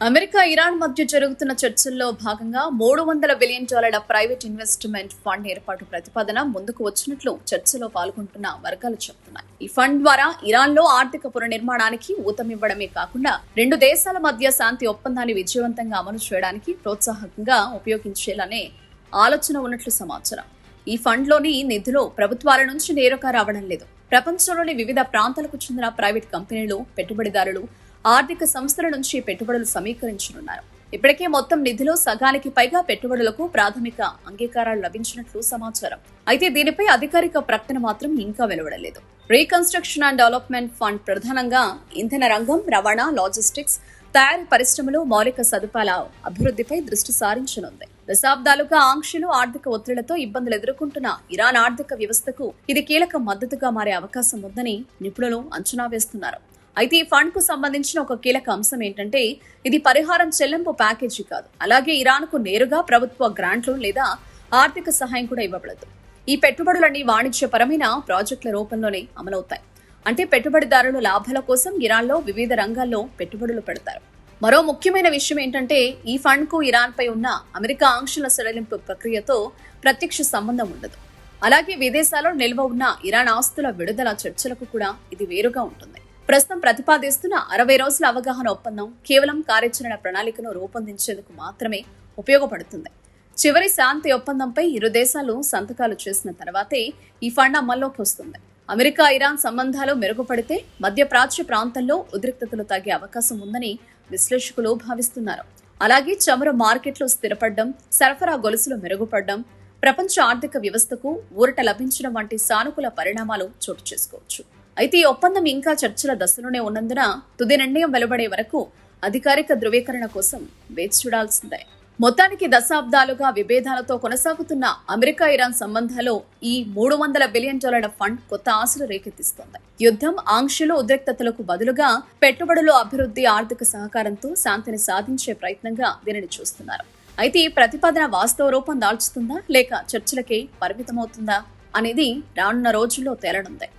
America Iran మధ్య జరుగుతున్న చర్చల్లో భాగంగా $300 బిలియన్ ప్రైవేట్ ఇన్వెస్ట్మెంట్ ఫండ్ ఏర్పాటు ప్రతిపాదన ముందుకు వచ్చినట్లు చర్చలో పాల్గొంటున్న వర్గాలు చెబుతున్నాయి. ఈ ఫండ్ ద్వారా ఇరాన్లో ఆర్థిక పునర్నిర్మాణానికి ఊతమివ్వడమే కాకుండా రెండు దేశాల మధ్య శాంతి ఒప్పందాన్ని విజయవంతంగా అమలు చేయడానికి ప్రోత్సాహకంగా ఉపయోగించేలానే ఆలోచన ఉన్నట్లు సమాచారం. ఈ ఫండ్లోని నిధులు ప్రభుత్వాల నుంచి నేరుగా రావడం లేదు. ప్రపంచంలోని వివిధ ప్రాంతాలకు చెందిన ప్రైవేట్ కంపెనీలు, పెట్టుబడిదారులు, ఆర్థిక సంస్థల నుంచి పెట్టుబడులు సమీకరించనున్నారు. ఇప్పటికే మొత్తం నిధిలో సగానికి పైగా పెట్టుబడులకు ప్రాథమిక అంగీకారాలు లభించినట్లు సమాచారం. అయితే దీనిపై అధికారిక ప్రకటన మాత్రం ఇంకా వెలువడలేదు. రీకన్స్ట్రక్షన్ అండ్ డెవలప్మెంట్ ఫండ్ ప్రధానంగా ఇంధన రంగం, రవాణా, లాజిస్టిక్స్, తయారీ పరిశ్రమలు, మౌలిక సదుపాయాల అభివృద్ధిపై దృష్టి సారించనుంది. దశాబ్దాలుగా ఆంక్షలు, ఆర్థిక ఒత్తిళ్లతో ఇబ్బందులు ఎదుర్కొంటున్న ఇరాన్ ఆర్థిక వ్యవస్థకు ఇది కీలక మద్దతుగా మారే అవకాశం ఉందని నిపుణులు అంచనా వేస్తున్నారు. అయితే ఈ ఫండ్ కు సంబంధించిన ఒక కీలక అంశం ఏంటంటే ఇది పరిహారం చెల్లింపు ప్యాకేజీ కాదు. అలాగే ఇరాన్కు నేరుగా ప్రభుత్వ గ్రాంట్లు లేదా ఆర్థిక సహాయం కూడా ఇవ్వబడదు. ఈ పెట్టుబడులన్నీ వాణిజ్యపరమైన ప్రాజెక్టుల రూపంలోనే అమలవుతాయి. అంటే పెట్టుబడిదారులు లాభాల కోసం ఇరాన్లో వివిధ రంగాల్లో పెట్టుబడులు పెడతారు. మరో ముఖ్యమైన విషయం ఏంటంటే ఈ ఫండ్ కు ఇరాన్ పై ఉన్న అమెరికా ఆంక్షల సడలింపు ప్రక్రియతో ప్రత్యక్ష సంబంధం ఉండదు. అలాగే విదేశాల్లో నిల్వ ఉన్న ఇరాన్ ఆస్తుల విడుదల చర్చలకు కూడా ఇది వేరుగా ఉంటుంది. ప్రస్తుతం ప్రతిపాదిస్తున్న 60 రోజుల అవగాహన ఒప్పందం కేవలం కార్యాచరణ ప్రణాళికను రూపొందించేందుకు మాత్రమే ఉపయోగపడుతుంది. చివరి శాంతి ఒప్పందంపై ఇరు దేశాలు సంతకాలు చేసిన తర్వాతే ఈ ఫండ్ అమల్లోకి వస్తుంది. అమెరికా ఇరాన్ సంబంధాలు మెరుగుపడితే మధ్యప్రాచ్య ప్రాంతంలో ఉద్రిక్తతలు తగ్గే అవకాశం ఉందని విశ్లేషకులు భావిస్తున్నారు. అలాగే చమురు మార్కెట్లు స్థిరపడడం, సరఫరా గొలుసులు మెరుగుపడడం, ప్రపంచ ఆర్థిక వ్యవస్థకు ఊరట లభించడం వంటి సానుకూల పరిణామాలు చోటు చేసుకోవచ్చు. అయితే ఈ ఒప్పందం ఇంకా చర్చల దశలోనే ఉన్నందున తుది నిర్ణయం వెలువడే వరకు అధికారిక ధృవీకరణ కోసం వేచి చూడాల్సిందే. మొత్తానికి దశాబ్దాలుగా విభేదాలతో కొనసాగుతున్న అమెరికా ఇరాన్ సంబంధాల్లో ఈ $300 బిలియన్ ఫండ్ కొత్త ఆశలు రేకెత్తిస్తోంది. యుద్ధం, ఆంక్షలు, ఉద్రిక్తతలకు బదులుగా పెట్టుబడులు, అభివృద్ధి, ఆర్థిక సహకారంతో శాంతిని సాధించే ప్రయత్నంగా దీనిని చూస్తున్నారు. అయితే ఈ ప్రతిపాదన వాస్తవ రూపం దాల్చుతుందా లేక చర్చలకే పరిమితమవుతుందా అనేది రానున్న రోజుల్లో తేలనుంది.